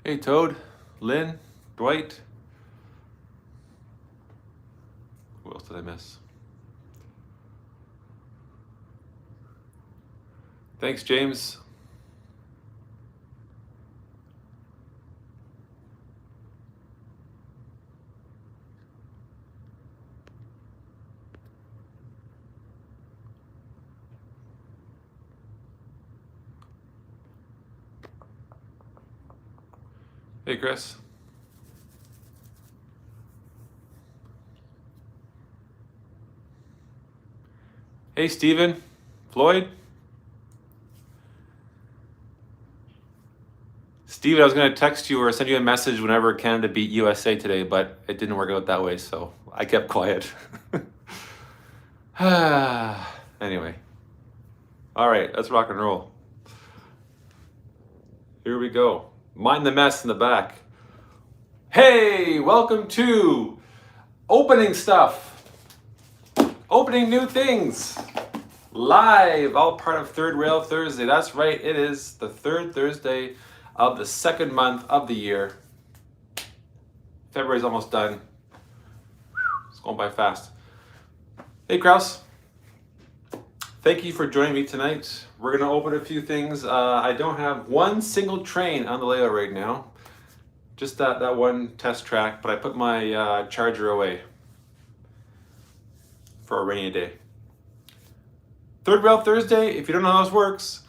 Hey, Toad, Lynn, Dwight. Who else did I miss? Thanks, James. Hey, Kris. Hey, Steven, Floyd. Steven, I was going to text you or send you a message whenever Canada beat USA today, but it didn't work out that way, so I kept quiet. Anyway. All right, let's rock and roll. Here we go. Mind the mess in the back. Hey, welcome to Opening Stuff. Opening new things. Live, all part of Third Rail Thursday. That's right, it is the third Thursday of the second month of the year. February's almost done. It's going by fast. Hey, Kraus. Thank you for joining me tonight. We're going to open a few things. I don't have one single train on the layout right now. Just that one test track, but I put my charger away for a rainy day. Third Rail Thursday, if you don't know how this works,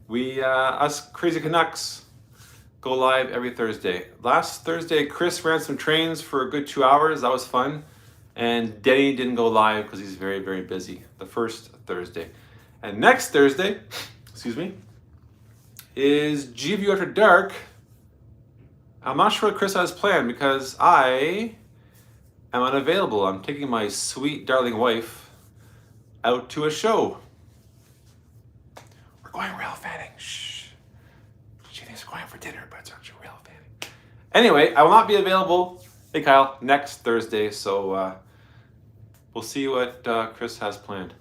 we, us crazy Canucks, go live every Thursday. Last Thursday, Kris ran some trains for a good 2 hours. That was fun. And Denny didn't go live because he's very, very busy. The first Thursday. And next Thursday, excuse me, is GVU After Dark. I'm not sure what Kris has planned because I am unavailable. I'm taking my sweet, darling wife out to a show. We're going rail fanning. Shh. She thinks we're going for dinner, but it's actually rail fanning. Anyway, I will not be available, hey Kyle, next Thursday, so we'll see what Kris has planned.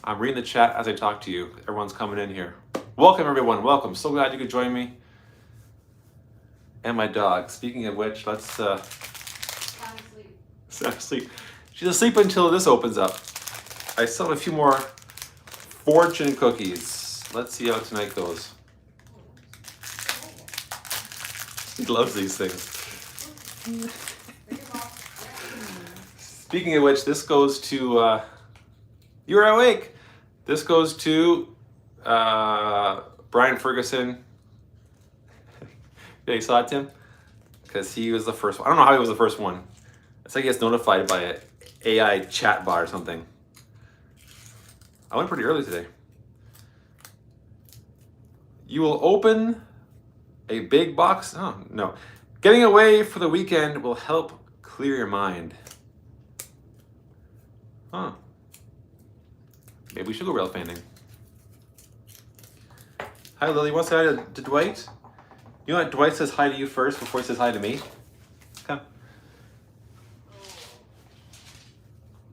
I'm reading the chat as I talk to you. Everyone's coming in here. Welcome, everyone. Welcome. So glad you could join me. And my dog. Speaking of which, let's... Sound asleep. She's asleep until this opens up. I still have a few more fortune cookies. Let's see how tonight goes. He loves these things. Speaking of which, this goes to... you're awake. This goes to Brian Ferguson. Yeah, you saw it, Tim? Because he was the first one. I don't know how he was the first one. It's like he gets notified by an AI chatbot or something. I went pretty early today. You will open a big box. Oh, no. Getting away for the weekend will help clear your mind. Huh. Maybe we should go rail fanning. Hi, Lily. Want to say hi to Dwight? You know what? Dwight says hi to you first before he says hi to me. Come.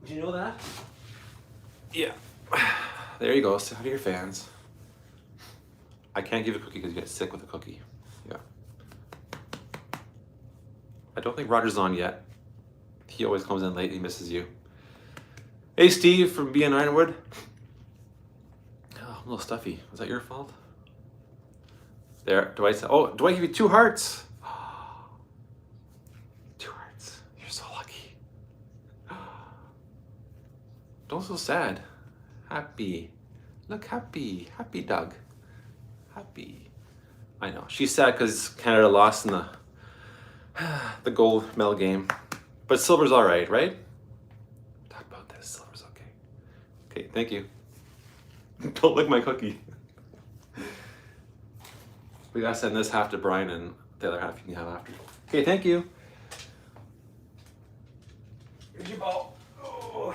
Do you know that? Yeah. There you go. Say hi to your fans. I can't give you a cookie because you get sick with a cookie. Yeah. I don't think Roger's on yet. He always comes in late. He misses you. Hey, Steve from BN Ironwood. Oh, I'm a little stuffy. Was that your fault? There, Dwight said, oh, Dwight gave you 2 hearts. 2 hearts. You're so lucky. Don't so sad. Happy. Look, happy. Happy, Doug. Happy. I know. She's sad because Canada lost in the gold medal game. But silver's all right, right? Talk about this. Silver's okay. Okay, thank you. Don't lick my cookie. We gotta send this half to Brian and the other half you can have after. Okay, thank you. Here's your ball. Oh.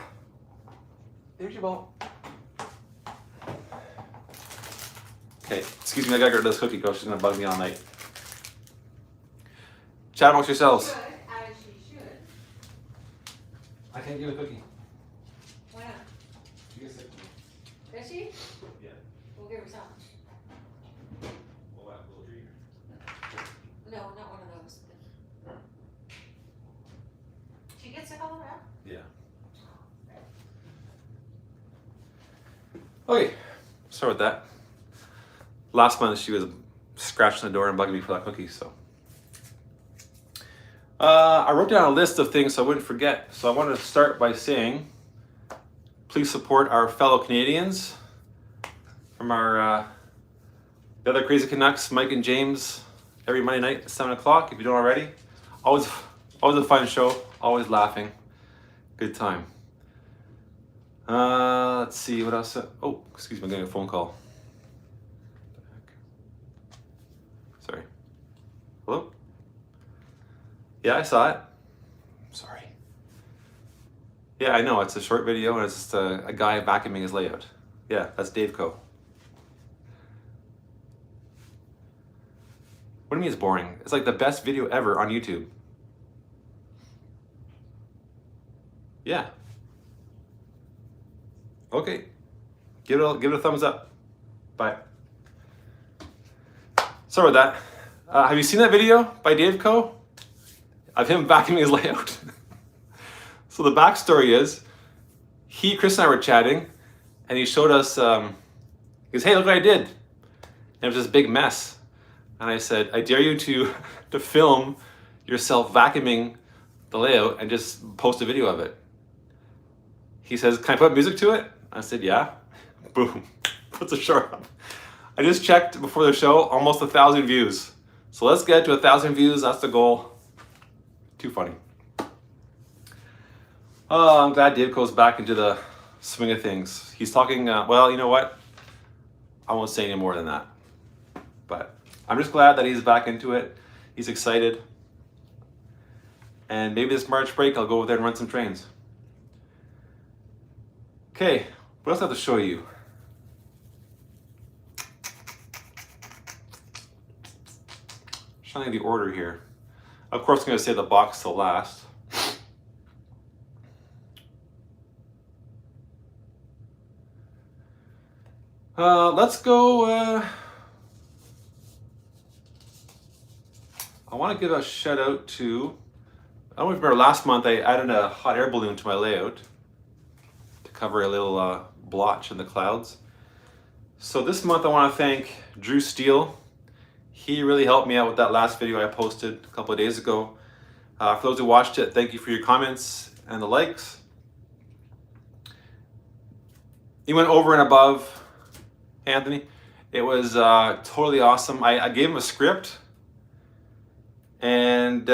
There's your ball. Okay, excuse me, I gotta get rid of this cookie girl. She's gonna bug me all night. Chat amongst yourselves. Should, as she should. I can't give a cookie. Why not? She gets sick. Does she? Yeah. We'll give her some. What? No, not one of those. She gets it all around? Yeah. Okay, sorry with that. Last month she was scratching the door and bugging me for that cookie, so. I wrote down a list of things so I wouldn't forget. So I wanted to start by saying, please support our fellow Canadians from our the other Crazy Canucks, Mike and James, every Monday night at 7 o'clock, if you don't already. Always a fun show, always laughing. Good time. Let's see, what else? Oh, excuse me, I'm getting a phone call. Sorry. Hello? Yeah, I saw it. Sorry. Yeah, I know, it's a short video and it's just a guy vacuuming his layout. Yeah, that's Dave Co. What do you mean it's boring? It's like the best video ever on YouTube. Yeah. Okay. Give it a thumbs up. Bye. Sorry about that. Have you seen that video by Dave Co? Of him vacuuming his layout. So the backstory is, Kris and I were chatting, and he showed us, he goes, hey, look what I did. And it was this big mess. And I said, I dare you to film yourself vacuuming the layout and just post a video of it. He says, can I put music to it? I said, yeah. Boom. Puts a show up. I just checked before the show, almost 1,000 views. So let's get to 1,000 views, that's the goal. Too funny. Oh, I'm glad Dave goes back into the swing of things. He's talking, well, you know what? I won't say any more than that. But I'm just glad that he's back into it. He's excited. And maybe this March break, I'll go over there and run some trains. Okay, what else do I have to show you? Trying the order here. Of course, I'm going to save the box till last. Let's go. I want to give a shout out to, I don't remember last month I added a hot air balloon to my layout to cover a little blotch in the clouds. So this month I want to thank Drew Steele. He really helped me out with that last video I posted a couple of days ago. For those who watched it, thank you for your comments and the likes. He went over and above, Anthony. It was totally awesome. I gave him a script and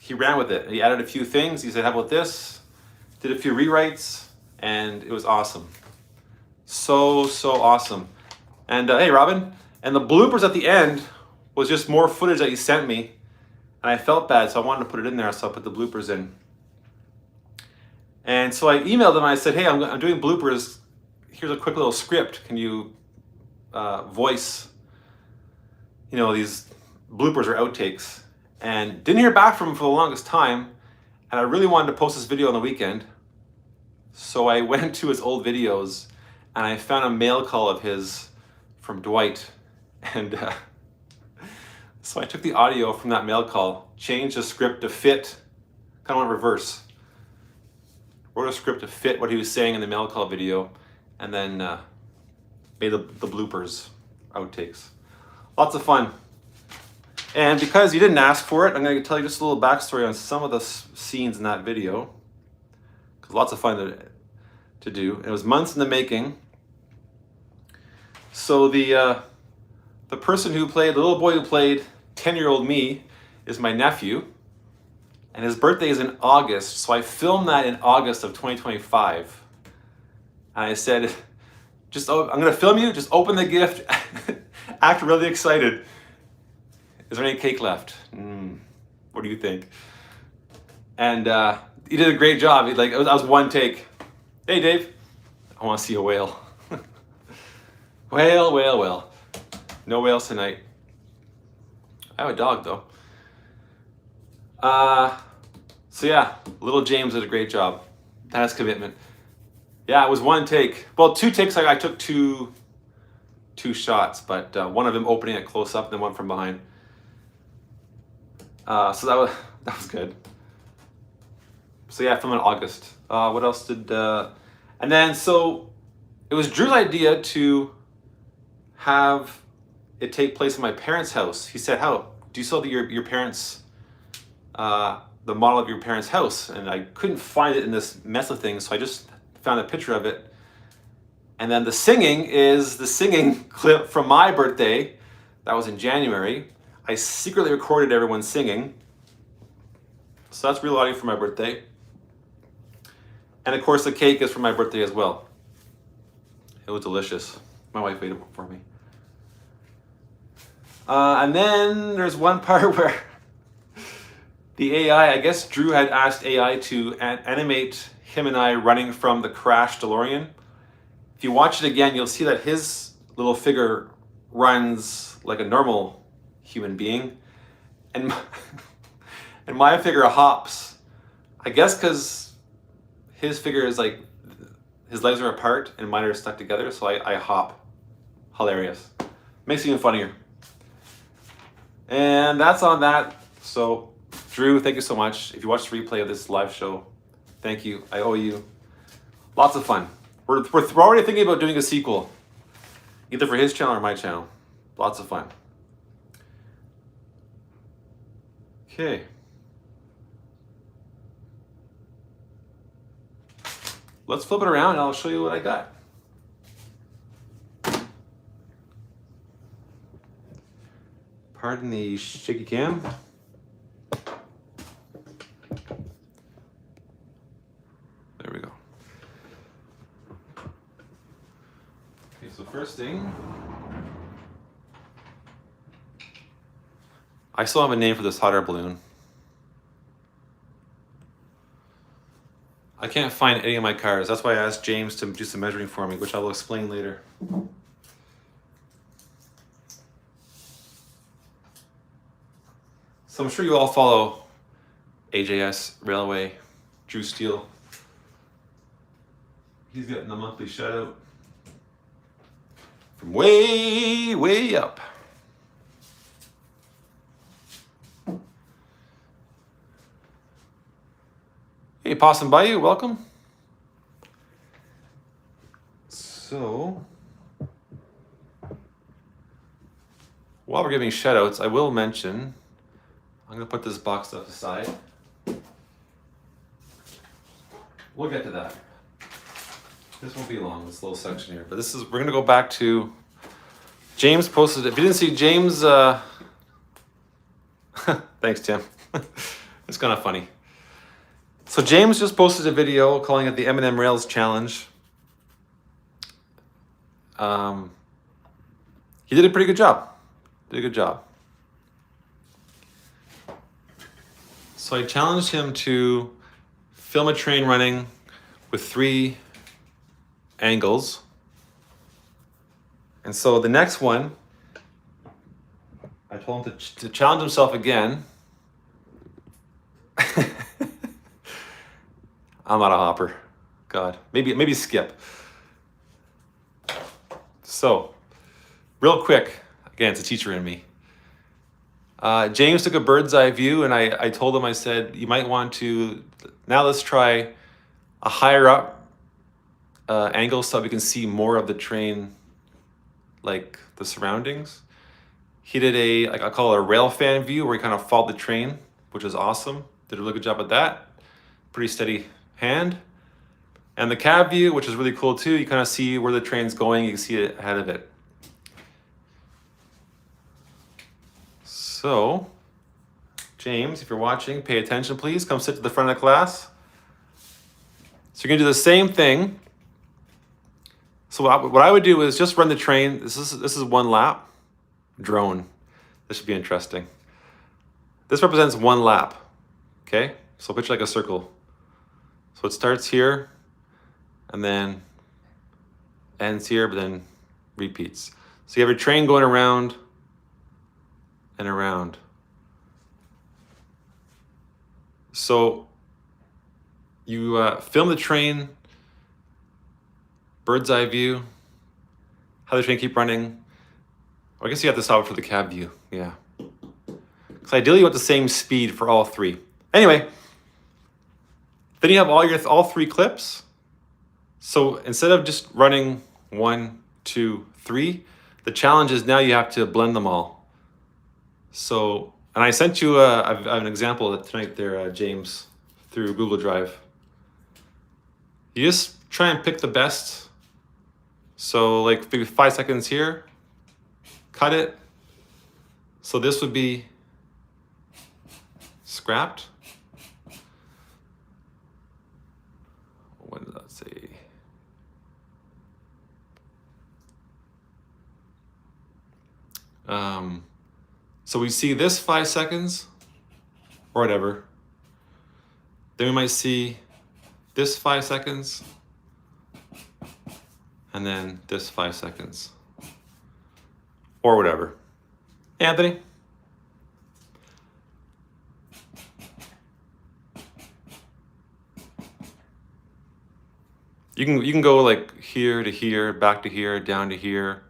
he ran with it. He added a few things. He said, how about this? Did a few rewrites and it was awesome. So awesome. And hey, Robin. And the bloopers at the end was just more footage that he sent me. And I felt bad, so I wanted to put it in there, so I put the bloopers in. And so I emailed him and I said, hey, I'm doing bloopers. Here's a quick little script. Can you voice, these bloopers or outtakes? And didn't hear back from him for the longest time. And I really wanted to post this video on the weekend. So I went to his old videos and I found a mail call of his from Dwight. And so I took the audio from that mail call, changed the script to fit, kind of went reverse. Wrote a script to fit what he was saying in the mail call video, and then made the bloopers, outtakes. Lots of fun. And because you didn't ask for it, I'm going to tell you just a little backstory on some of the scenes in that video. Because lots of fun to do. It was months in the making. So the little boy who played 10-year-old me is my nephew, and his birthday is in August, so I filmed that in August of 2025. And I said, I'm gonna film you, just open the gift, act really excited. Is there any cake left? What do you think? And he did a great job. That was one take. Hey Dave, I wanna see a whale. Whale. No whales tonight. I have a dog though. So yeah, little James did a great job. That's commitment. Yeah, it was one take. Well, two takes. I took two shots, but one of them opening it close up, and then one from behind. So that was good. So yeah, I filmed in August. What else did? And then so it was Drew's idea to have it take place in my parents' house. He said, "How do you still have your parents?" The model of your parents' house, and I couldn't find it in this mess of things, so I just found a picture of it. And then the singing is the singing clip from my birthday. That was in January. I secretly recorded everyone singing. So that's real audio for my birthday. And of course the cake is for my birthday as well. It was delicious. My wife made it for me. And then there's one part where the AI, I guess Drew had asked AI to animate him and I running from the crashed DeLorean. If you watch it again, you'll see that his little figure runs like a normal human being. And and my figure hops. I guess because his figure is like, his legs are apart and mine are stuck together, so I hop. Hilarious. Makes it even funnier. And that's on that. So, Drew, thank you so much. If you watched the replay of this live show, thank you. I owe you. Lots of fun. We're already thinking about doing a sequel, either for his channel or my channel. Lots of fun. Okay. Let's flip it around and I'll show you what I got. Pardon the shaky cam. There we go. Okay, so first thing, I still have a name for this hot air balloon. I can't find any of my cars. That's why I asked James to do some measuring for me, which I will explain later. So I'm sure you all follow AJS Railway, Drew Steele. He's getting a monthly shout out from way, way up. Hey, Possum Bayou, welcome. So, while we're giving shout outs, I will mention, I'm gonna put this box stuff aside. We'll get to that. This won't be long, this little section here, but we're gonna go back to, James posted, if you didn't see James, thanks Tim, it's kind of funny. So James just posted a video calling it the M&M Rails Challenge. He did a pretty good job. So I challenged him to film a train running with 3 angles. And so the next one, I told him to challenge himself again. I'm not a hopper. God, maybe skip. So, real quick, again, it's a teacher in me. James took a bird's eye view, and I told him, I said, you might want to, now let's try a higher up angle so we can see more of the train, like the surroundings. He did I call it a rail fan view, where he kind of followed the train, which is awesome. Did a really good job at that. Pretty steady hand. And the cab view, which is really cool too, you kind of see where the train's going, you can see it ahead of it. So, James, if you're watching, pay attention please, come sit to the front of the class. So you're gonna do the same thing. So what I would do is just run the train, this is 1 lap. Drone, this should be interesting. This represents 1 lap, okay? So picture like a circle. So it starts here, and then ends here, but then repeats. So you have your train going around and around. So you film the train, bird's eye view, how the train keep running. Or I guess you have to stop it for the cab view, yeah. Because ideally you want the same speed for all three. Anyway, then you have all three clips. So instead of just running 1, 2, 3, the challenge is now you have to blend them all. So, and I sent you I have an example tonight there, James, through Google Drive. You just try and pick the best. So like maybe 5 seconds here, cut it. So this would be scrapped. What did that say? So we see this 5 seconds or whatever. Then we might see this 5 seconds and then this 5 seconds or whatever. Anthony? You can go like here to here, back to here, down to here.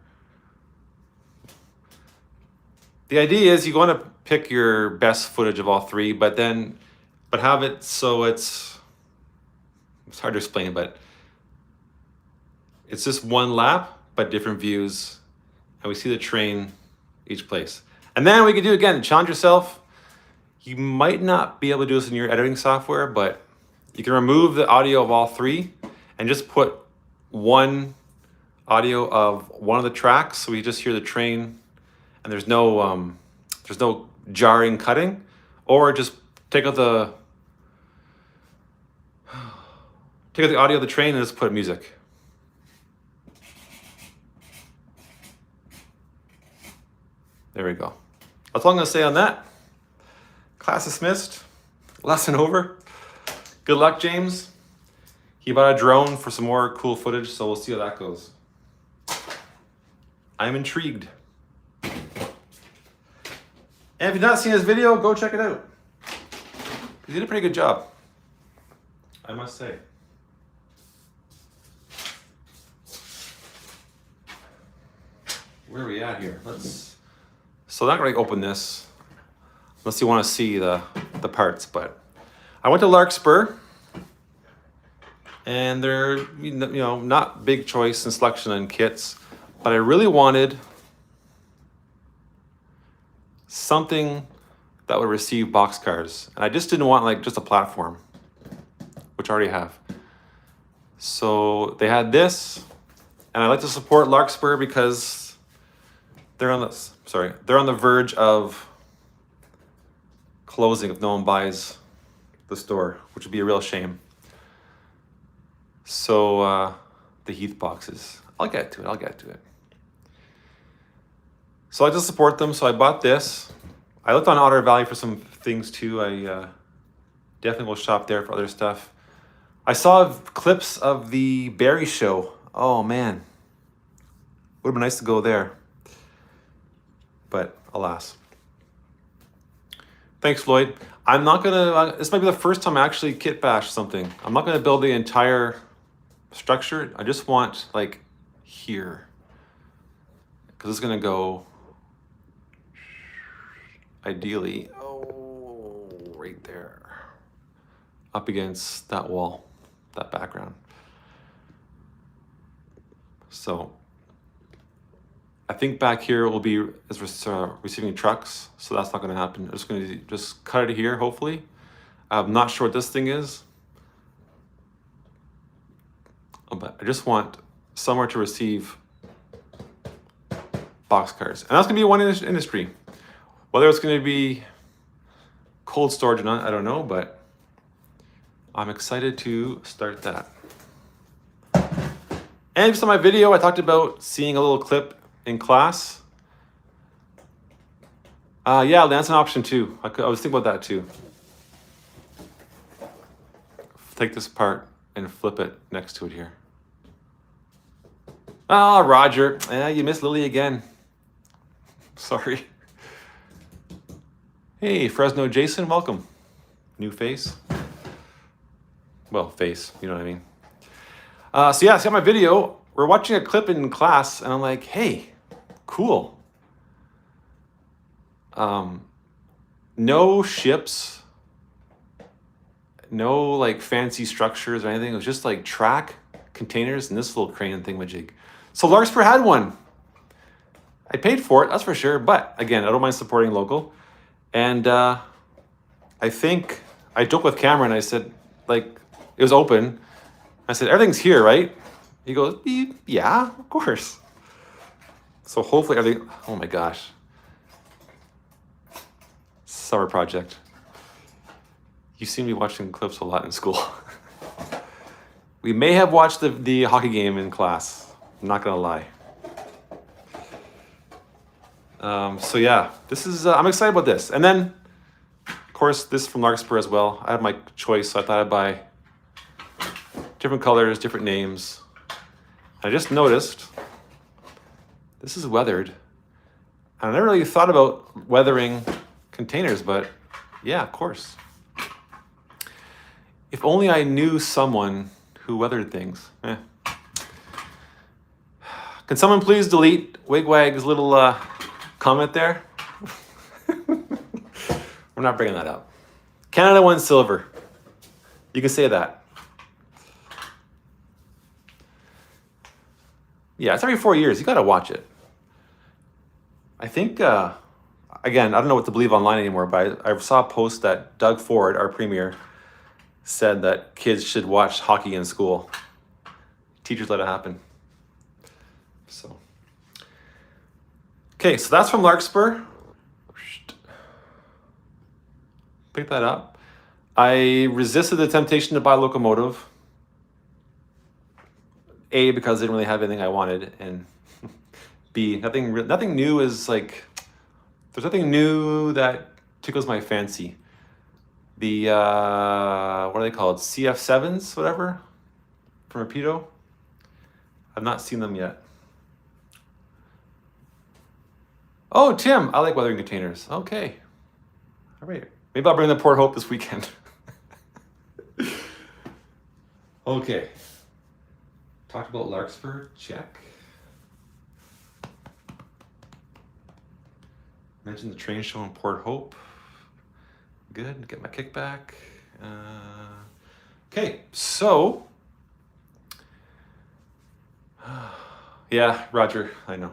The idea is you want to pick your best footage of all three, but have it so it's hard to explain, but it's just one lap, but different views, and we see the train each place. And then we can do again, challenge yourself. You might not be able to do this in your editing software, but you can remove the audio of all three and just put one audio of one of the tracks, so we just hear the train and there's no jarring cutting, or just take out the audio of the train and just put music. There we go. That's all I'm gonna say on that. Class dismissed. Lesson over. Good luck, James. He bought a drone for some more cool footage, so we'll see how that goes. I'm intrigued. And if you've not seen his video, go check it out. He did a pretty good job, I must say. Where are we at here? So I'm not going to open this unless you want to see the parts, but I went to Larkspur, and they're not big choice and selection in kits, but I really wanted something that would receive boxcars, and I just didn't want like just a platform, which I already have. So they had this, and I like to support Larkspur because they're on the verge of closing if no one buys the store, which would be a real shame. So the Heath boxes, I'll get to it. So I just support them, so I bought this. I looked on Otter Valley for some things too. I definitely will shop there for other stuff. I saw clips of the Barry show. Oh man, would have been nice to go there, but alas. Thanks, Floyd. I'm not gonna, this might be the first time I actually kit bash something. I'm not gonna build the entire structure. I just want like here, because it's gonna go ideally, right there, up against that wall, that background. So I think back here will be receiving trucks, so that's not going to happen. I'm just going to just cut it here, hopefully. I'm not sure what this thing is, but I just want somewhere to receive boxcars, and that's going to be one industry. Whether it's going to be cold storage or not, I don't know, but I'm excited to start that. And just on my video, I talked about seeing a little clip in class. Yeah, that's an option too. I was thinking about that too. Take this part and flip it next to it here. Oh, Roger, you missed Lily again. Sorry. Hey, Fresno Jason, welcome. New face. Well, face, you know what I mean. So yeah, see on my video, we're watching a clip in class, and I'm like, hey, cool. no ships, no like fancy structures or anything. It was just like track containers and this little crane thingamajig. So Larkspur had one. I paid for it, that's for sure. But again, I don't mind supporting local. And I think I joked with Cameron. I said, like, it was open. I said, everything's here, right? He goes, yeah, of course. So hopefully everything. Oh my gosh. Summer project. You seem to be watching clips a lot in school. We may have watched the hockey game in class. I'm not gonna lie. So yeah, this is, I'm excited about this. And then, of course, this is from Larkspur as well. I had my choice, so I thought I'd buy different colors, different names. I just noticed this is weathered. I never really thought about weathering containers, but yeah, of course. If only I knew someone who weathered things. Can someone please delete Wigwag's little comment there? We're not bringing that up. Canada won silver. You can say that. Yeah, it's every 4 years. You got to watch it. I think, again, I don't know what to believe online anymore, but I saw a post that Doug Ford, our premier, said that kids should watch hockey in school. Teachers let it happen. So, okay, so that's from Larkspur. Pick that up. I resisted the temptation to buy a locomotive. A, because I didn't really have anything I wanted, and B, nothing new is like, there's nothing new that tickles my fancy. The, what are they called? CF7s, whatever, from Rapido. I've not seen them yet. Oh, Tim, I like weathering containers. Okay. All right. Maybe I'll bring the Port Hope this weekend. Okay. Talked about Larkspur, check. Mentioned the train show in Port Hope. Good, get my kickback. Okay, so. Yeah, Roger, I know.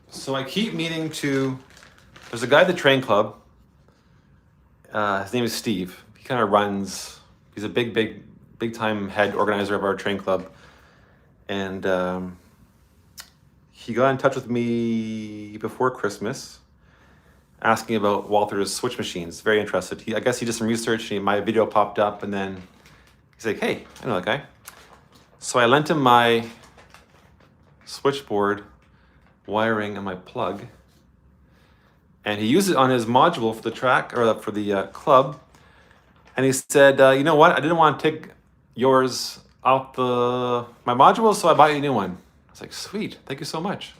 So I keep meaning to, there's a guy at the train club. His name is Steve. He kind of runs, he's a big time head organizer of our train club. And he got in touch with me before Christmas, asking about Walther's switch machines. Very interested. I guess he did some research, and my video popped up, and then he's like, hey, I know that guy. So I lent him my switchboard wiring and my plug, and he used it on his module for the track, or for the club. And he said, you know what? I didn't want to take yours off my module, so I bought you a new one. I was like, sweet, thank you so much.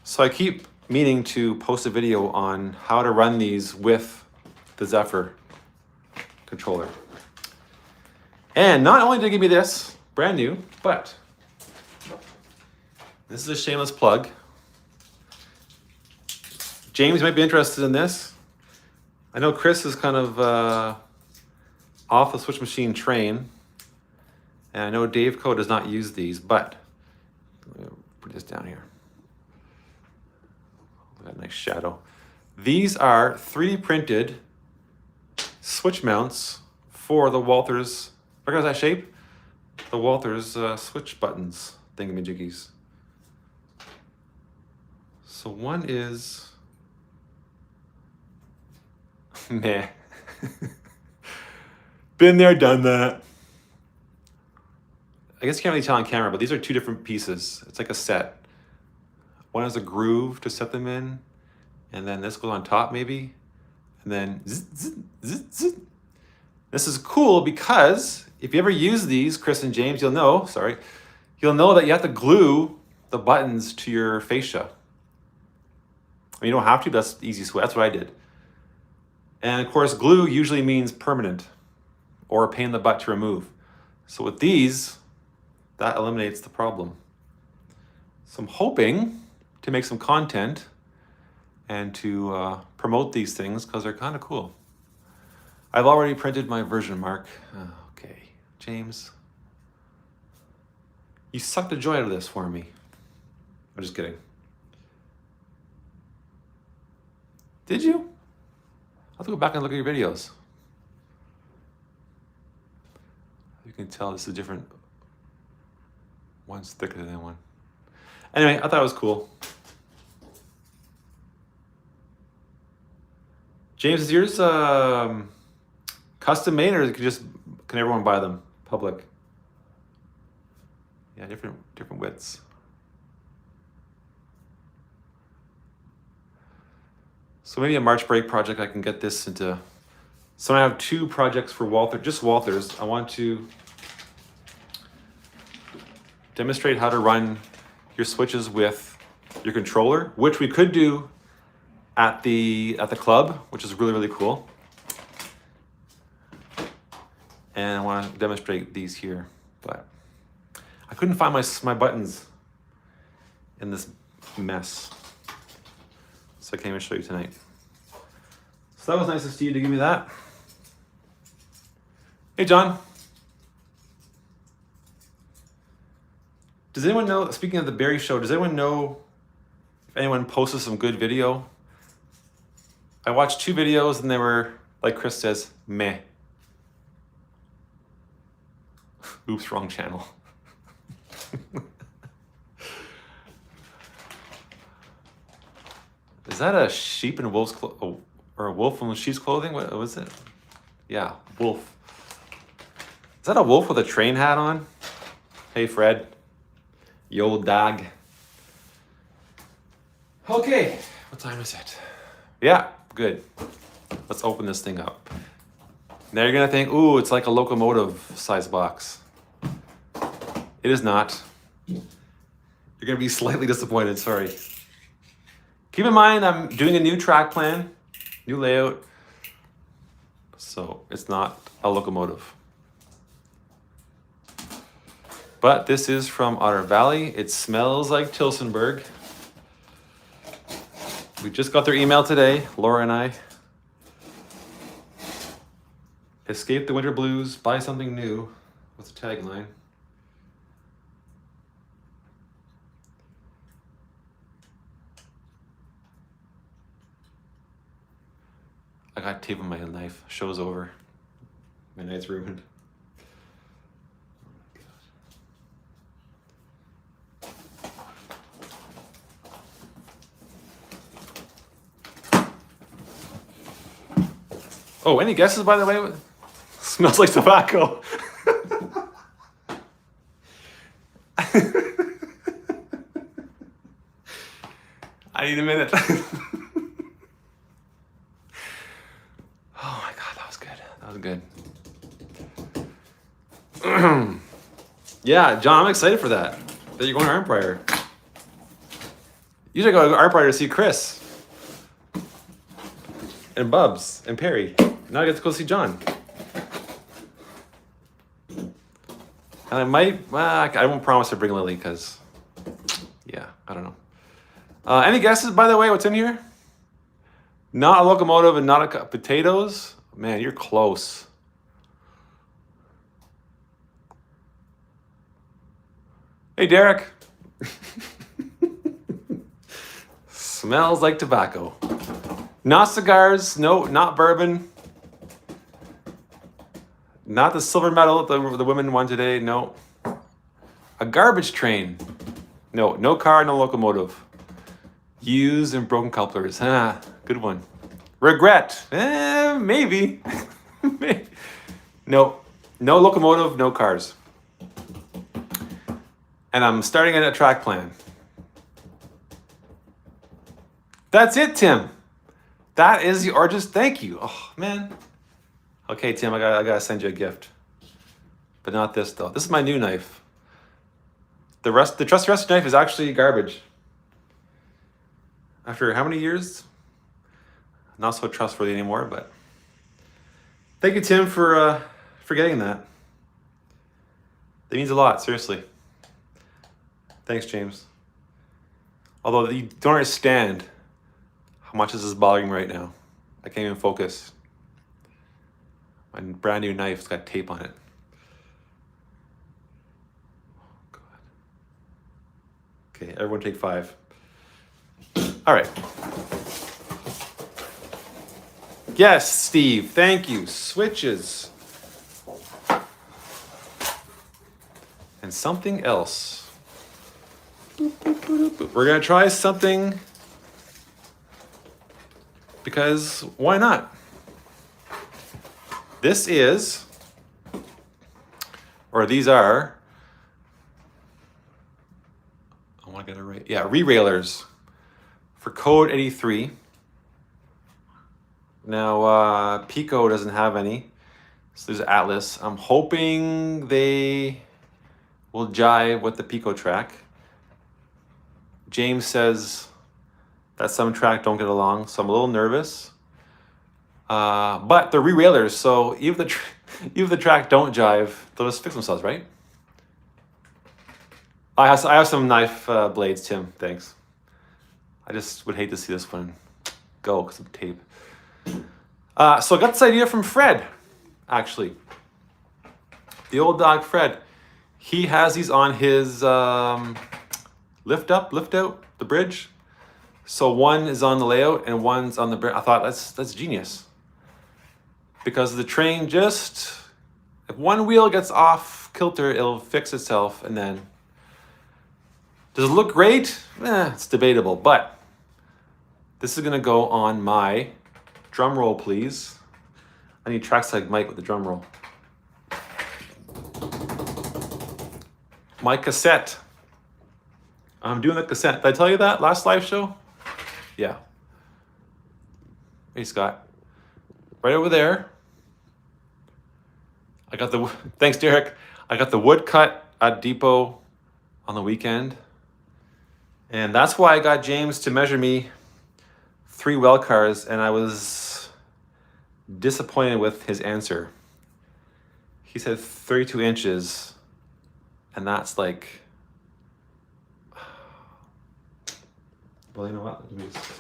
So I keep meaning to post a video on how to run these with the Zephyr controller. And not only did he give me this, brand new, but this is a shameless plug. James might be interested in this. I know Kris is kind of off the switch machine train. And I know Dave Co does not use these, but let me put this down here. Got a nice shadow. These are 3D printed switch mounts for the Walthers. Recognize that shape? The Walthers switch buttons thingamajiggies. So one is, meh. Been there, done that. I guess you can't really tell on camera, but these are two different pieces. It's like a set. One has a groove to set them in, and then this goes on top maybe, and then zzz, zzz, zzz, zzz. This is cool because if you ever use these, Kris and James, you'll know that you have to glue the buttons to your fascia. I mean, you don't have to, but that's the easiest way. That's what I did. And of course, glue usually means permanent or a pain in the butt to remove. So with these, that eliminates the problem. So I'm hoping to make some content and to promote these things because they're kind of cool. I've already printed my version mark. Okay, James. You sucked the joy out of this for me. I'm just kidding. Did you? I'll have to go back and look at your videos. You can tell this is different. One's thicker than one. Anyway, I thought it was cool. James, is yours custom made, or can everyone buy them public? Yeah, different widths. So maybe a March break project, I can get this into. So I have 2 projects for Walther, just Walthers. I want to demonstrate how to run your switches with your controller, which we could do at the club, which is really, really cool. And I want to demonstrate these here, but I couldn't find my buttons in this mess. So I can't even show you tonight. So that was nice of Steve to give me that. Hey, John. Does anyone know, speaking of the Barry Show, does anyone know if anyone posted some good video? I watched 2 videos and they were, like Kris says, meh. Oops, wrong channel. Is that a sheep in wolf's or a wolf in sheep's clothing? What was it? Yeah, wolf. Is that a wolf with a train hat on? Hey, Fred. You old dog. Okay, what time is it? Yeah, good. Let's open this thing up. Now you're gonna think, ooh, it's like a locomotive size box. It is not. You're gonna be slightly disappointed, sorry. Keep in mind, I'm doing a new track plan, new layout. So it's not a locomotive. But this is from Otter Valley. It smells like Tilsonburg. We just got their email today, Laura and I. Escape the winter blues, buy something new. What's the tagline? I got tape on my knife. Show's over. My night's ruined. Oh, any guesses, by the way? Smells like tobacco. I need a minute. Oh my God, that was good. That was good. Yeah, John, I'm excited for that. That you're going to Armpire. Usually I go to Armpire to see Kris. And Bubs and Perry. Now I get to go see John. And I might, I won't promise to bring Lily because, yeah, I don't know. Any guesses, by the way, what's in here? Not a locomotive and not a potatoes. Man, you're close. Hey, Derek. Smells like tobacco. Not cigars, no, not bourbon. Not the silver medal that the women won today, no. A garbage train. No, no car, no locomotive. Used and broken couplers. Ah, good one. Regret. Maybe. No, no locomotive, no cars. And I'm starting at a track plan. That's it, Tim. That is the origins. Thank you. Oh, man. Okay, Tim, I gotta send you a gift. But not this, though. This is my new knife. The trusty knife is actually garbage. After how many years? Not so trustworthy anymore, but thank you, Tim, for getting that. That means a lot, seriously. Thanks, James. Although you don't understand how much this is bothering me right now. I can't even focus. My brand new knife's got tape on it. Oh, God. Okay, everyone take 5. All right. Yes, Steve, thank you. Switches. And something else. We're gonna try something because why not? This is, or these are, I want to get it right. Yeah, re-railers for code 83. Now, Pico doesn't have any, so there's Atlas. I'm hoping they will jive with the Pico track. James says that some track don't get along, so I'm a little nervous. But they're re-railers, so even if the track don't jive, they'll just fix themselves, right? I have some knife blades, Tim. Thanks. I just would hate to see this one go because of tape. So I got this idea from Fred, actually. The old dog Fred. He has these on his lift up, lift out, the bridge. So one is on the layout and one's on the bridge. I thought that's genius. Because the train just, if one wheel gets off kilter, it'll fix itself and then. Does it look great? It's debatable, but this is gonna go on my, drum roll please. I need tracks like Mike with the drum roll. My cassette. I'm doing the cassette. Did I tell you that last live show? Yeah. Hey, Scott. Right over there. I got the, thanks, Derek. I got the wood cut at Depot on the weekend. And that's why I got James to measure me 3 well cars, and I was disappointed with his answer. He said 32 inches, and that's like, well, you know what? Let me just,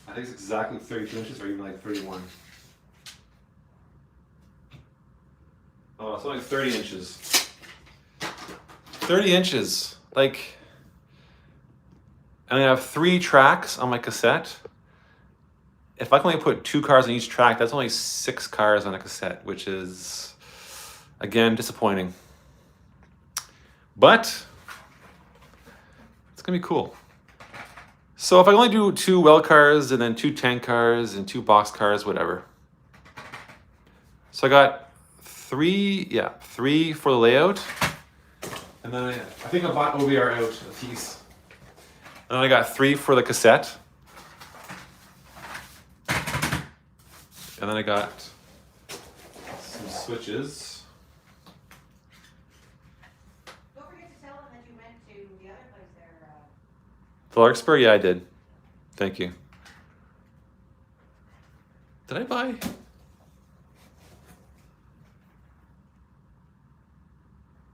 I think it's exactly 32 inches or even like 31. Oh, it's only 30 inches. 30 inches. Like, and I have 3 tracks on my cassette. If I can only put 2 cars on each track, that's only 6 cars on a cassette, which is, again, disappointing. But it's gonna be cool. So if I only do 2 well cars and then 2 tank cars and 2 box cars, whatever. So I got 3 for the layout. And then I think I bought OBR out a piece. And then I got 3 for the cassette. And then I got some switches. Don't forget to tell them that you went to the other place there. The Larkspur? Yeah, I did. Thank you. Did I buy?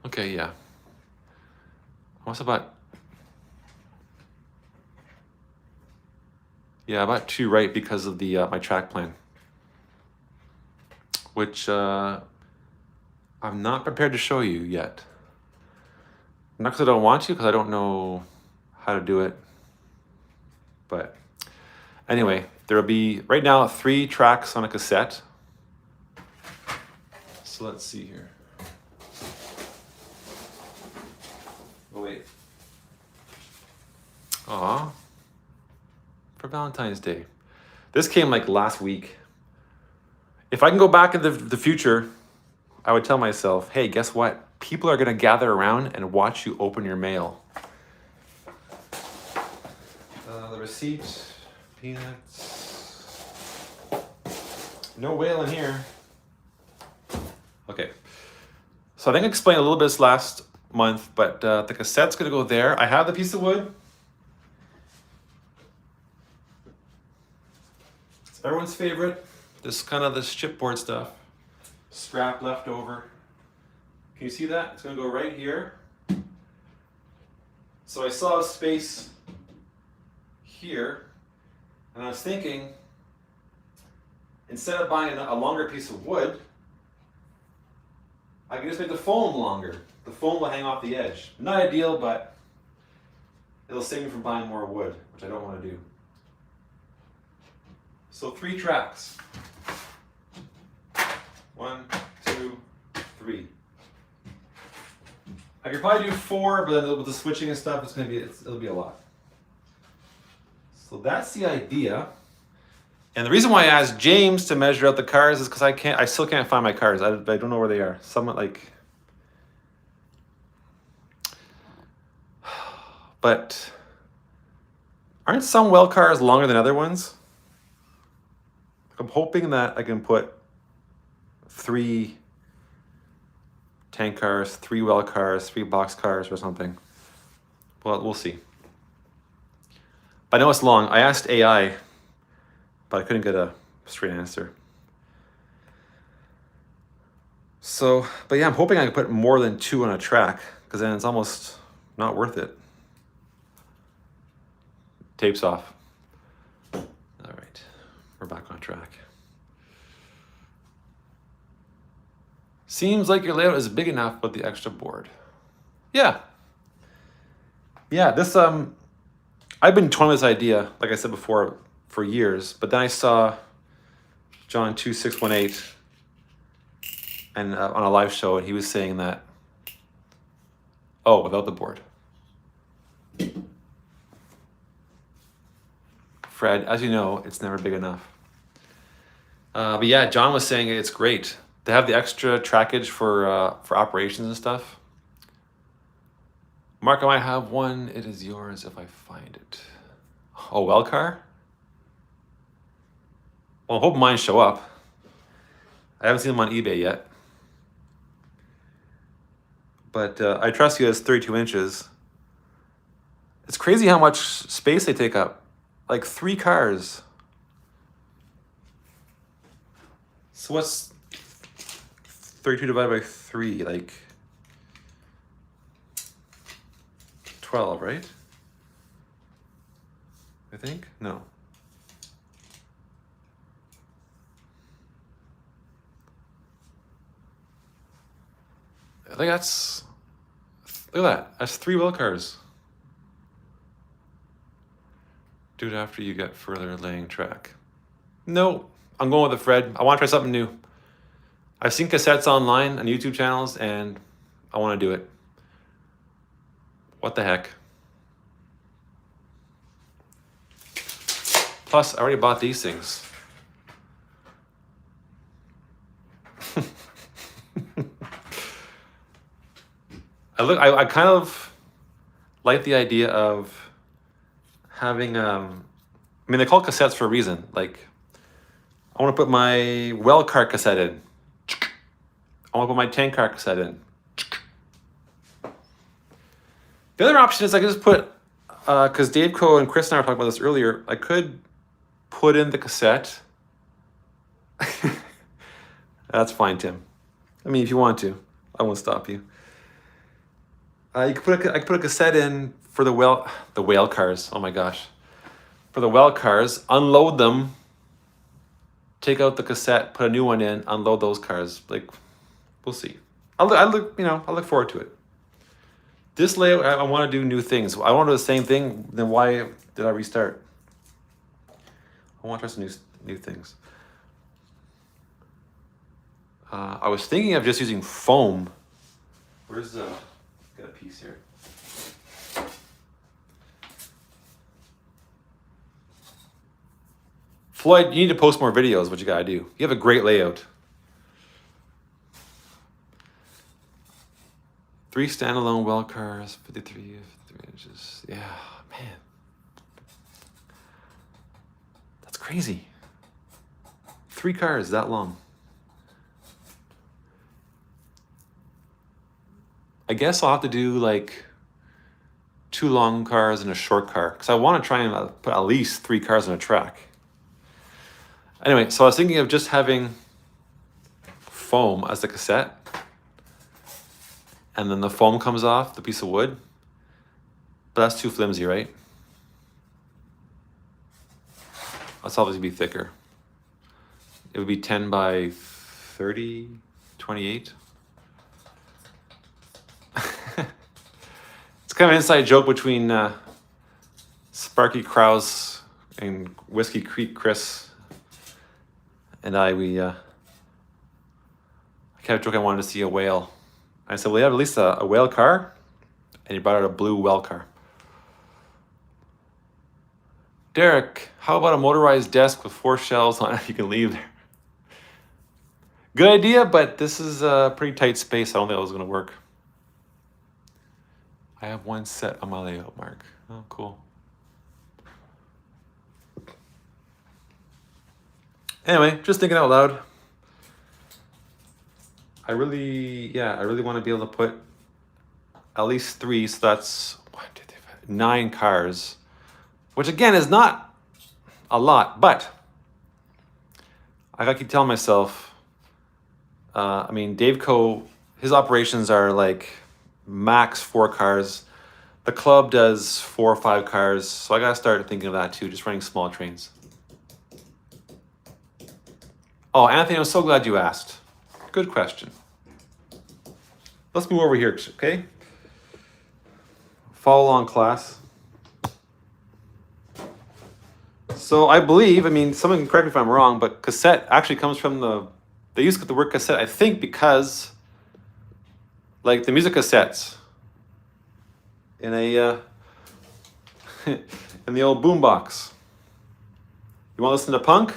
Okay, yeah. I must have bought. Yeah, I bought 2 right because of the my track plan, which I'm not prepared to show you yet. Not because I don't want to, because I don't know how to do it. But anyway, there will be right now 3 tracks on a cassette. So let's see here. Oh wait. Aw. For Valentine's Day. This came like last week. If I can go back in the future, I would tell myself, hey, guess what? People are gonna gather around and watch you open your mail. The receipt, peanuts. No whale in here. Okay. So I think I explained a little bit this last month, but the cassette's gonna go there. I have the piece of wood. It's everyone's favorite. This kind of this chipboard stuff. Scrap left over. Can you see that? It's gonna go right here. So I saw a space here, and I was thinking, instead of buying a longer piece of wood, I can just make the foam longer. The foam will hang off the edge. Not ideal, but it'll save me from buying more wood, which I don't want to do. So 3 tracks. 1, 2, 3. I could probably do 4, but then with the switching and stuff, it'll be a lot. So that's the idea. And the reason why I asked James to measure out the cars is because I still can't find my cars. I don't know where they are. Somewhat like, but aren't some well cars longer than other ones? I'm hoping that I can put 3 tank cars, 3 well cars, 3 box cars or something. Well, we'll see. But I know it's long. I asked AI, but I couldn't get a straight answer. So, but yeah, I'm hoping I can put more than 2 on a track, because then it's almost not worth it. Tape's off. All right, we're back on track. Seems like your layout is big enough with the extra board. Yeah. Yeah, this, I've been toying with this idea, like I said before, for years, but then I saw John 2618 and on a live show, and he was saying that, oh, without the board. Fred, as you know, it's never big enough. But yeah, John was saying it's great. They have the extra trackage for operations and stuff. Mark, I might have one. It is yours if I find it. Oh, well car? Well, I hope mine show up. I haven't seen them on eBay yet. But I trust you as 32 inches. It's crazy how much space they take up. Like 3 cars. So what's 32 divided by 3? Like 12, right? I think? No. I think that's, look at that. That's 3 wheel cars. Do it after you get further laying track. No, I'm going with the Fred. I want to try something new. I've seen cassettes online on YouTube channels, and I want to do it. What the heck? Plus, I already bought these things. I kind of like the idea of having, I mean, they call cassettes for a reason. Like, I want to put my well car cassette in. I want to put my tank car cassette in. The other option is I could just put, because Dave Co and Kris and I were talking about this earlier, I could put in the cassette. That's fine, Tim. I mean, if you want to, I won't stop you. I could put a cassette in for the whale cars. Oh my gosh. For the well cars, unload them, take out the cassette, put a new one in, unload those cars. Like, we'll see. I'll look forward to it. This layout, I want to do new things. I want to do the same thing, then why did I restart? I want to try some new things. I was thinking of just using foam. Where's the, got a piece here. Floyd, you need to post more videos, what you gotta do. You have a great layout. 3 standalone well cars, 53 inches. Yeah, man. That's crazy. 3 cars that long. I guess I'll have to do like 2 long cars and a short car, because I want to try and put at least 3 cars on a track. Anyway, so I was thinking of just having foam as the cassette, and then the foam comes off the piece of wood, But that's too flimsy, right? That's obviously be thicker. It would be 10 by 30, 28. It's kind of an inside joke between Sparky Krause and Whiskey Creek Kris and I. I kept joking I wanted to see a whale. I said, well, you have at least a whale car? And he brought out a blue whale car. Derek, how about a motorized desk with 4 shelves on it you can leave there? Good idea, but this is a pretty tight space. I don't think it was going to work. I have one set on my layout, Mark. Oh, cool. Anyway, just thinking out loud. I really want to be able to put at least 3, so that's 9 cars, which again is not a lot, but I gotta keep telling myself, I mean, Daveco, his operations are like max 4 cars. The club does 4 or 5 cars, so I gotta start thinking of that too, just running small trains. Oh, Anthony, I'm so glad you asked. Good question. Let's move over here, okay? Follow along, class. So I believe, someone can correct me if I'm wrong, but cassette actually comes from they use the word cassette, I think, because like the music cassettes in a in the old boombox. You want to listen to punk?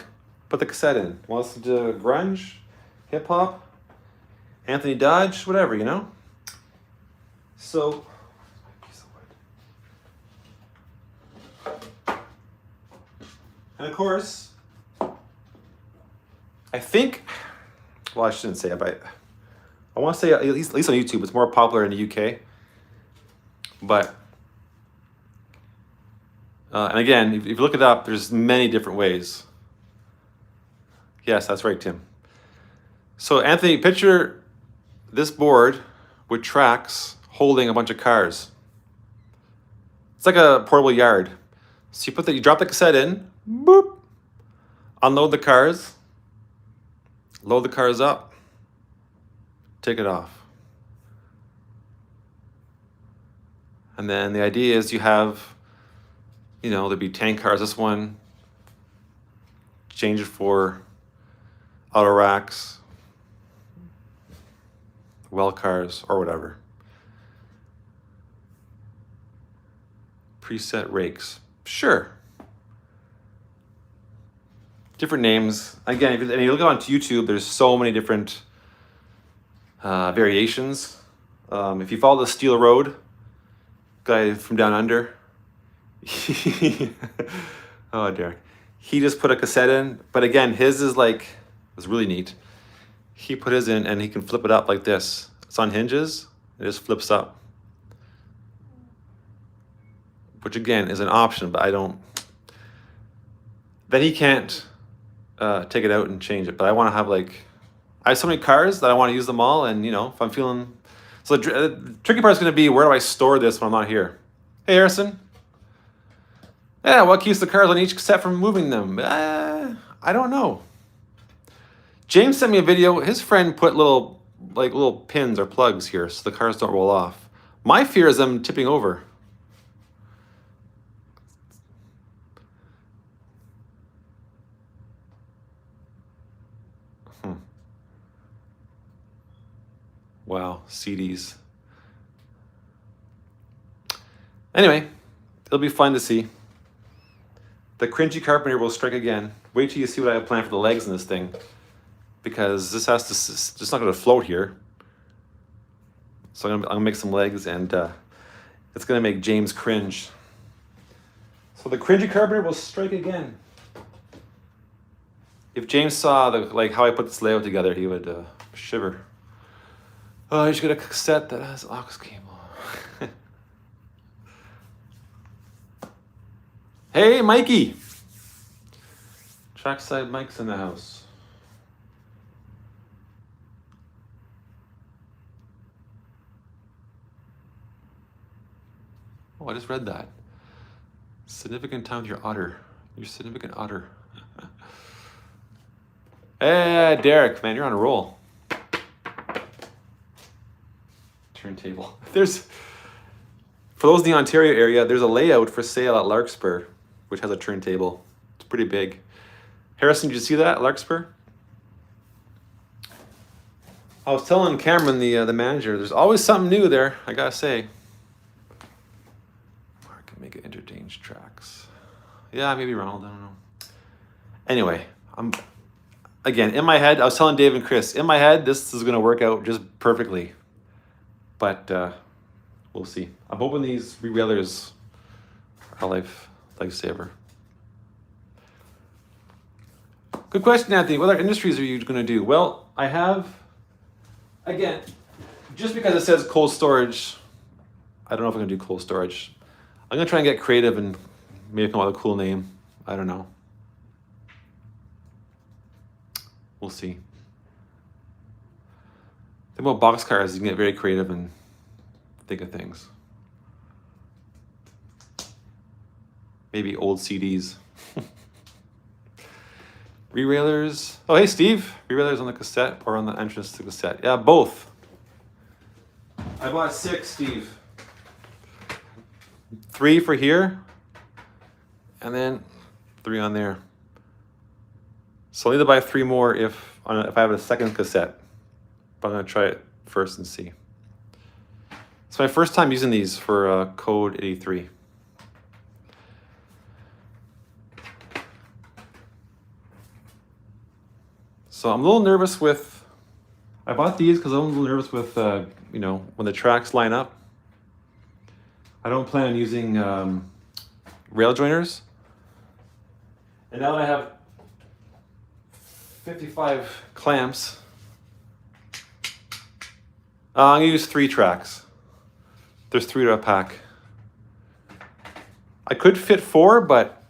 Put the cassette in. You want to listen to grunge, hip hop, Anthony Dodge, whatever, you know? So, and of course, I think, well, I shouldn't say it, but I want to say at least on YouTube, it's more popular in the UK. But, and again, if you look it up, there's many different ways. Yes, that's right, Tim. So Anthony, picture this board with tracks holding a bunch of cars. It's like a portable yard. So you drop the cassette in, boop, unload the cars, load the cars up, take it off. And then the idea is you have, there'd be 10 cars, this one, change it for auto racks, well cars, or whatever. Preset rakes. Sure. Different names. Again, if you look on YouTube, there's so many different variations. If you follow the Steel Road guy from down under, oh, Derek. He just put a cassette in, but again, his is was really neat. He put his in and he can flip it up like this. It's on hinges, it just flips up. Which again is an option, but then he can't take it out and change it. But I want to have I have so many cars that I want to use them all, and if I'm feeling, so the tricky part is going to be, where do I store this when I'm not here? Hey, Harrison. Yeah, what keeps the cars on each cassette from moving them? I don't know. James sent me a video. His friend put little pins or plugs here so the cars don't roll off. My fear is them tipping over. Wow, CDs. Anyway, it'll be fun to see. The cringy carpenter will strike again. Wait till you see what I have planned for the legs in this thing, because this has to, it's not going to float here. So I'm gonna make some legs, and it's going to make James cringe. So the cringy carpenter will strike again. If James saw how I put this layout together, he would shiver. Oh, you should get a cassette that has aux cable. Hey, Mikey. Trackside Mike's in the house. Oh, I just read that. Significant time with your otter. Your significant otter. Hey, Derek, man, you're on a roll. Turntable. For those in the Ontario area, there's a layout for sale at Larkspur, which has a turntable. It's pretty big. Harrison, did you see that at Larkspur? I was telling Cameron, the manager, there's always something new there, I gotta say. Or I can make it interchange tracks. Yeah, maybe Ronald, I don't know. Anyway, again, in my head, I was telling Dave and Kris, in my head, this is gonna work out just perfectly. But we'll see. I'm hoping these rerailers are lifesaver. Good question, Anthony. What other industries are you gonna do? Well, I have, again, just because it says cold storage, I don't know if I'm gonna do cold storage. I'm gonna try and get creative and maybe come up with a cool name. I don't know. We'll see. The thing about boxcars is you can get very creative and think of things. Maybe old CDs. Rerailers. Oh, hey, Steve. Rerailers on the cassette or on the entrance to the cassette? Yeah, both. I bought 6, Steve. 3 for here, and then 3 on there. So I need to buy 3 more if I have a second cassette. But I'm gonna try it first and see. It's my first time using these for code 83. So I'm a little nervous with, I bought these because I'm a little nervous with, when the tracks line up. I don't plan on using rail joiners. And now that I have 55 clamps, I'm gonna use 3 tracks. There's 3 to a pack. I could fit 4, but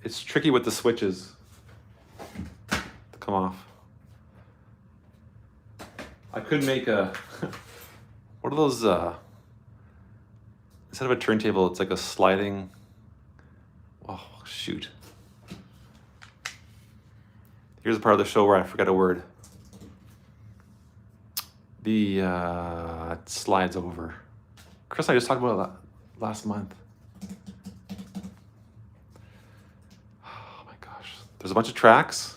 it's tricky with the switches to come off. I could make a, what are those, instead of a turntable, it's like a sliding, oh, shoot. Here's a part of the show where I forgot a word. It slides over. Kris and I just talked about that last month. Oh my gosh. There's a bunch of tracks.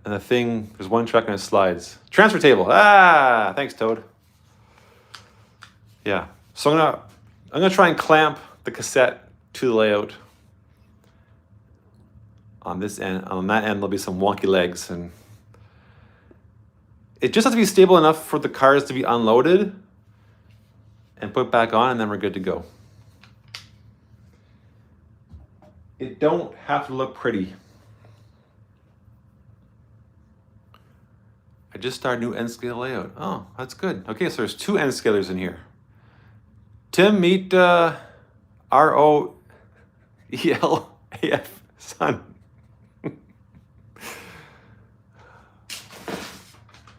And there's one track and it slides. Transfer table. Ah, thanks, Toad. Yeah. So I'm gonna try and clamp the cassette to the layout. On this end, on that end, there'll be some wonky legs, and it just has to be stable enough for the cars to be unloaded and put back on, and then we're good to go. It don't have to look pretty. I just started a new N scale layout. Oh, that's good. Okay, so there's 2 N scalers in here. Tim, meet R-O-E-L-A-F, son.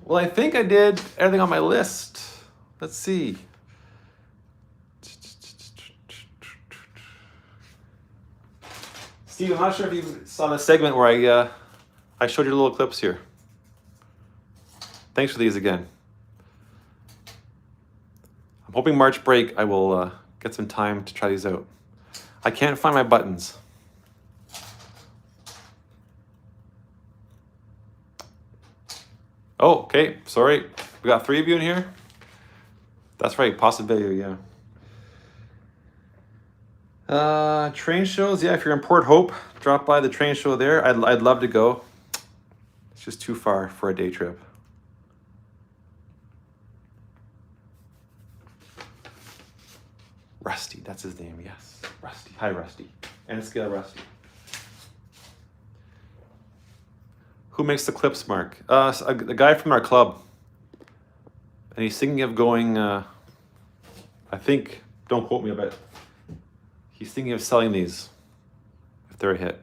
Well, I think I did everything on my list. Let's see. Steve, I'm not sure if you saw the segment where I showed you the little clips here. Thanks for these again. I'm hoping March break I will get some time to try these out. I can't find my buttons. Oh, okay, sorry. We got 3 of you in here? That's right, possibility, yeah. Train shows, yeah, if you're in Port Hope, drop by the train show there. I'd love to go. It's just too far for a day trip. Rusty, that's his name, yes. Rusty, hi Rusty. N scale Rusty. Who makes the clips, Mark? The guy from our club. And he's thinking of going, I think, don't quote me a bit. He's thinking of selling these if they're a hit.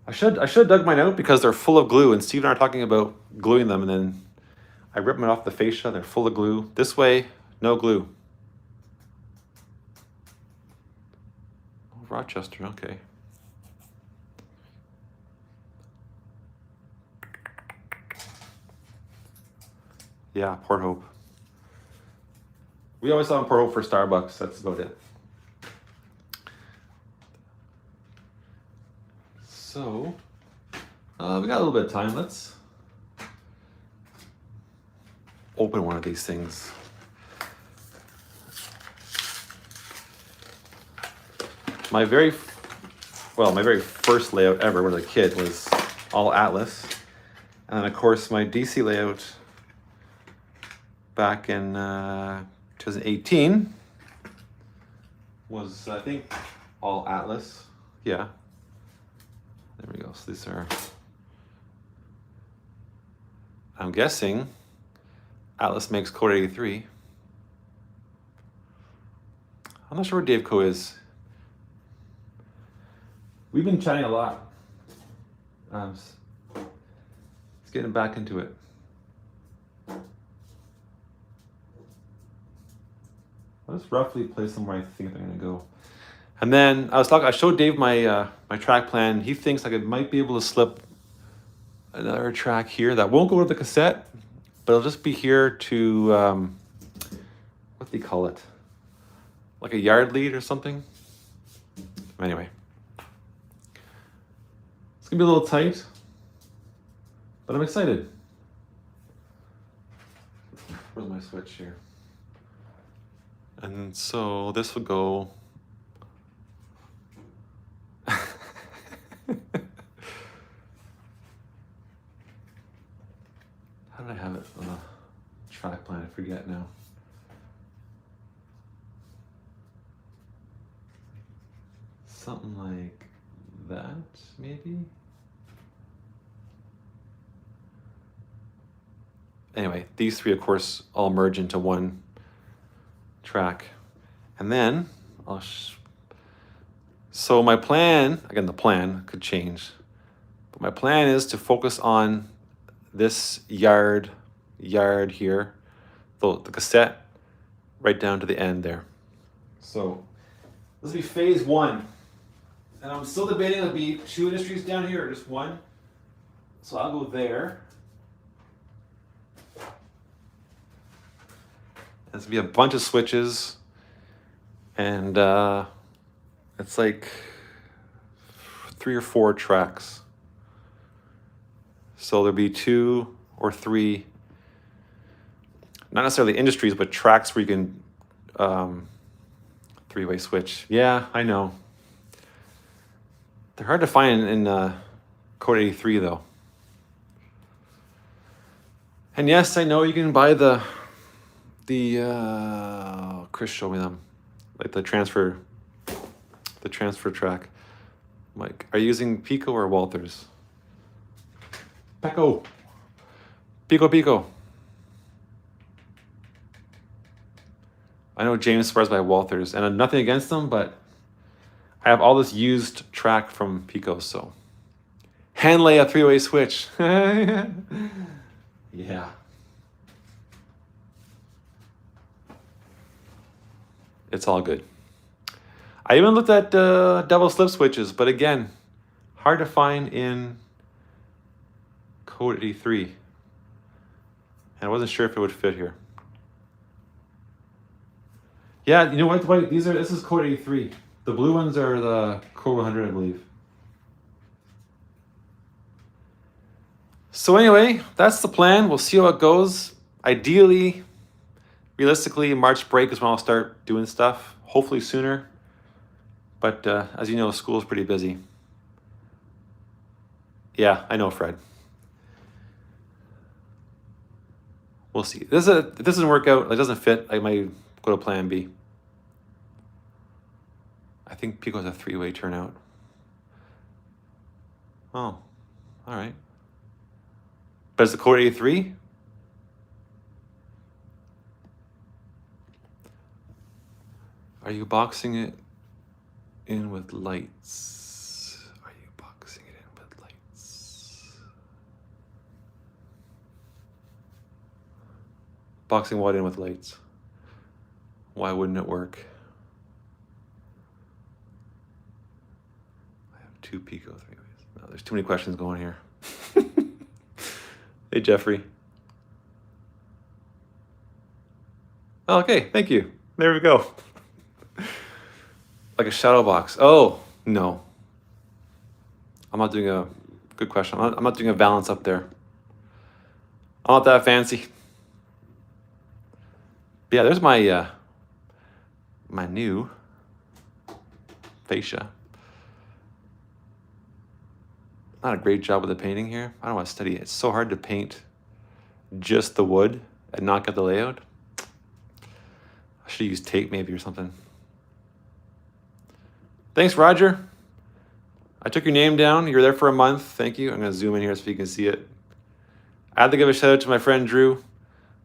I should have dug mine out because they're full of glue, and Steve and I are talking about gluing them, and then I rip them off the fascia, they're full of glue. This way, no glue. Rochester, okay. Yeah, Port Hope. We always saw in Port Hope for Starbucks. That's about it. So, we got a little bit of time. Let's open one of these things. My very first layout ever when I was a kid was all Atlas. And then of course my DC layout back in 2018 was, I think, all Atlas. Yeah. There we go. So these are, I'm guessing, Atlas makes code 83. I'm not sure where Dave Co is. We've been chatting a lot. Let's get back into it. I'll just roughly place them where I think they're gonna go. And then I showed Dave my my track plan. He thinks I might be able to slip another track here that won't go to the cassette, but it'll just be here to, what do you call it? Like a yard lead or something? Anyway. It's gonna be a little tight, but I'm excited. Where's my switch here? And so this will go. How did I have it on the track plan? I forget now. Something like that, maybe? Anyway, these three, of course, all merge into one track. And then so my plan, again, the plan could change, but my plan is to focus on this yard here, the cassette, right down to the end there. So this will be phase one. And I'm still debating it'll be 2 industries down here or just 1. So I'll go there. There's gonna be a bunch of switches, and it's like 3 or 4 tracks. So there'll be 2 or 3, not necessarily industries, but tracks where you can 3-way switch. Yeah, I know. They're hard to find in Code 83 though. And yes, I know you can buy the Kris showed me them, like the transfer track. Mike, are you using Pico or Walters? Pico. I know James swears by Walters, and nothing against them, but I have all this used track from Pico, so hand lay a 3-way switch. Yeah. It's all good. I even looked at double slip switches, but again, hard to find in Code 83. And I wasn't sure if it would fit here. Yeah, you know what? Wait, this is Code 83. The blue ones are the Code 100, I believe. So anyway, that's the plan. We'll see how it goes. Ideally, realistically, March break is when I'll start doing stuff. Hopefully sooner. But as you know, school is pretty busy. Yeah, I know, Fred. We'll see. If this doesn't work out, it doesn't fit, I might go to plan B. I think Pico's a 3-way turnout. Oh, all right. But it's the Code 83? Are you boxing it in with lights? Are you boxing it in with lights? Boxing what in with lights? Why wouldn't it work? 2 Pico 3 ways. No, there's too many questions going here. Hey, Jeffrey. Okay, thank you. There we go. Like a shadow box. Oh, no. I'm not doing a good question. I'm not doing a balance up there. I'm not that fancy. But yeah, there's my my new fascia. Not a great job with the painting here. I don't want to study it. It's so hard to paint just the wood and not get the layout. I should use tape maybe or something. Thanks, Roger. I took your name down. You were there for a month. Thank you. I'm going to zoom in here so you can see it. I had to give a shout out to my friend Drew,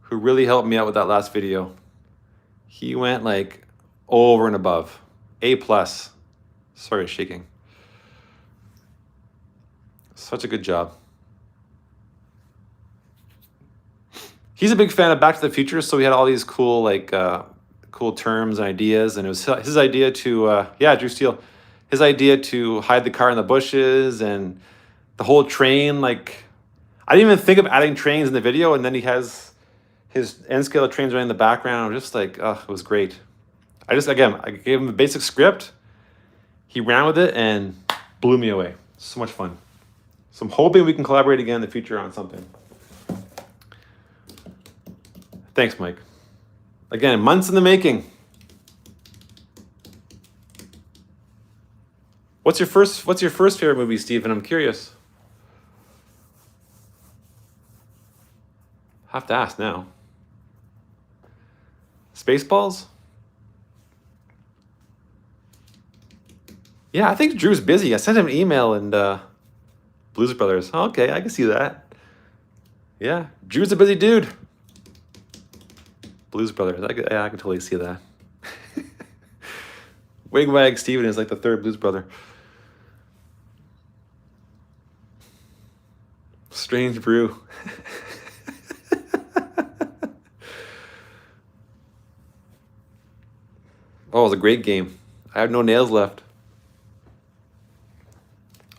who really helped me out with that last video. He went like over and above. A+. Sorry, shaking. Such a good job. He's a big fan of Back to the Future, so we had all these cool cool terms and ideas, and it was his idea to Drew Steele, his idea to hide the car in the bushes and the whole train. Like, I didn't even think of adding trains in the video, and then he has his N scale trains running in the background. Just like, it was great. I gave him a basic script. He ran with it and blew me away. So much fun. So I'm hoping we can collaborate again in the future on something. Thanks, Mike. Again, months in the making. What's your first favorite movie, Stephen? I'm curious. Have to ask now. Spaceballs? Yeah, I think Drew's busy. I sent him an email and Blues Brothers. Okay, I can see that. Yeah, Drew's a busy dude. Blues Brothers. I can totally see that. Wigwag Steven is like the third Blues Brother. Strange Brew. Oh, it was a great game. I have no nails left.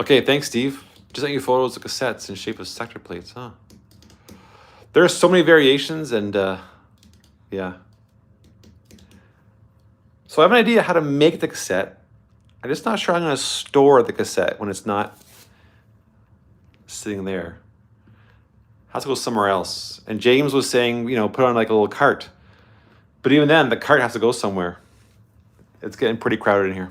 Okay, thanks, Steve. Just sent you photos of cassettes in shape of sector plates, huh? There are so many variations, and yeah. So I have an idea how to make the cassette. I'm just not sure I'm going to store the cassette when it's not sitting there. It has to go somewhere else. And James was saying, put on like a little cart. But even then, the cart has to go somewhere. It's getting pretty crowded in here.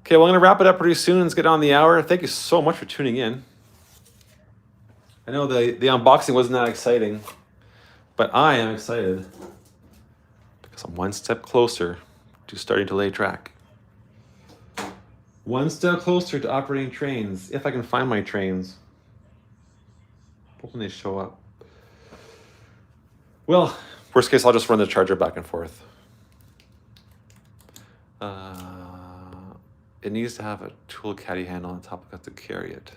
Okay, well, I'm going to wrap it up pretty soon. Let's get on the hour. Thank you so much for tuning in. I know the unboxing wasn't that exciting, but I am excited because I'm one step closer to starting to lay track. One step closer to operating trains, if I can find my trains. Hoping they show up. Well, worst case, I'll just run the charger back and forth. It needs to have a tool caddy handle on top. I have to carry it.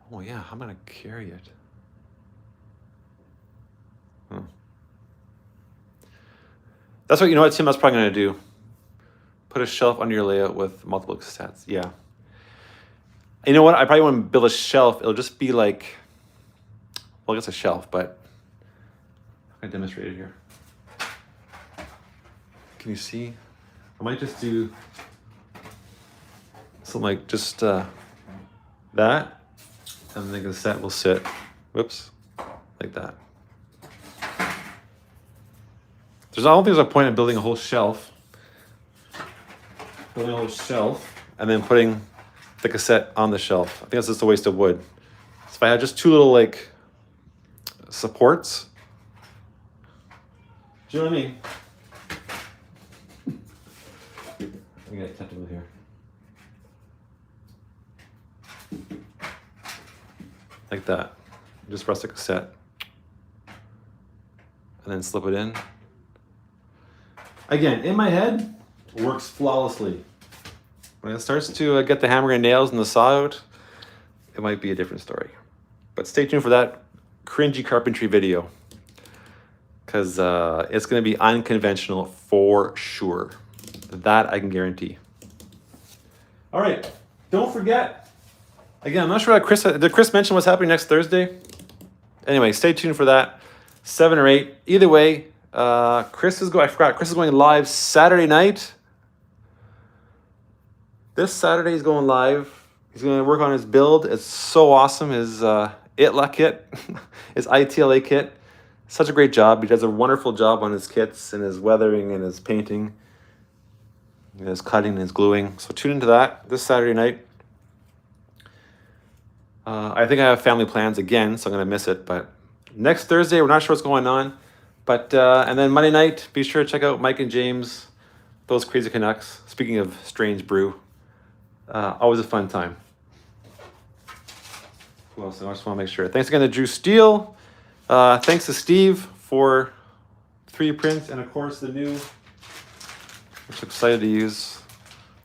Oh yeah, how am I gonna carry it? That's what, Tim, that's probably gonna do. Put a shelf under your layout with multiple cassettes. Yeah. You know what? I probably want to build a shelf. It'll just be like, well, I guess a shelf, but I'm gonna demonstrate it here. Can you see? I might just do something like just that, and the cassette will sit, whoops, like that. I don't think there's a point in building a whole shelf. And then putting the cassette on the shelf. I think that's just a waste of wood. So if I had just two little supports, do you know what I mean? I'm gonna tap over here. Like that. Just press the cassette. And then slip it in. Again, in my head, it works flawlessly. When it starts to get the hammer and nails and the saw out, it might be a different story. But stay tuned for that cringy carpentry video, because it's going to be unconventional for sure. That I can guarantee. All right, don't forget. Again, I'm not sure did Kris mention what's happening next Thursday? Anyway, stay tuned for that. 7 or 8. Either way, Kris is going live Saturday night. This Saturday he's going live. He's going to work on his build. It's so awesome. His ITLA kit, his ITLA kit. Such a great job. He does a wonderful job on his kits and his weathering and his painting. And his cutting and his gluing. So tune into that this Saturday night. I think I have family plans again, so I'm going to miss it. But next Thursday, we're not sure what's going on. But and then Monday night, be sure to check out Mike and James, those Crazy Canucks. Speaking of strange brew, always a fun time. Who else? I just want to make sure. Thanks again to Drew Steele. Thanks to Steve for 3D prints and of course the new, which I'm excited to use,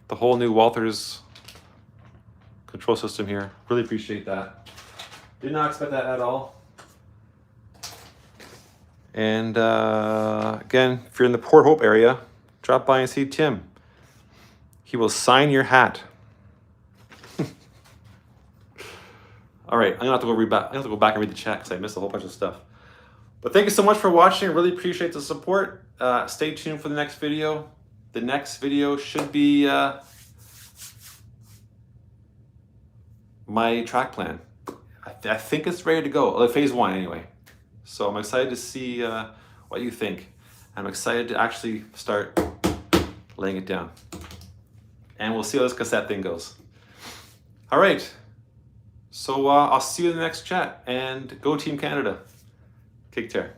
the whole new Walters control system here. Really appreciate that. Did not expect that at all. And again, if you're in the Port Hope area, drop by and see Tim. He will sign your hat. All right, I'm gonna have to go back and read the chat because I missed a whole bunch of stuff. But thank you so much for watching. I really appreciate the support. Stay tuned for the next video. The next video should be my track plan. I think it's ready to go. Phase 1 anyway. So I'm excited to see what you think. I'm excited to actually start laying it down. And we'll see how this cassette thing goes. All right. So I'll see you in the next chat, and go Team Canada. Take care.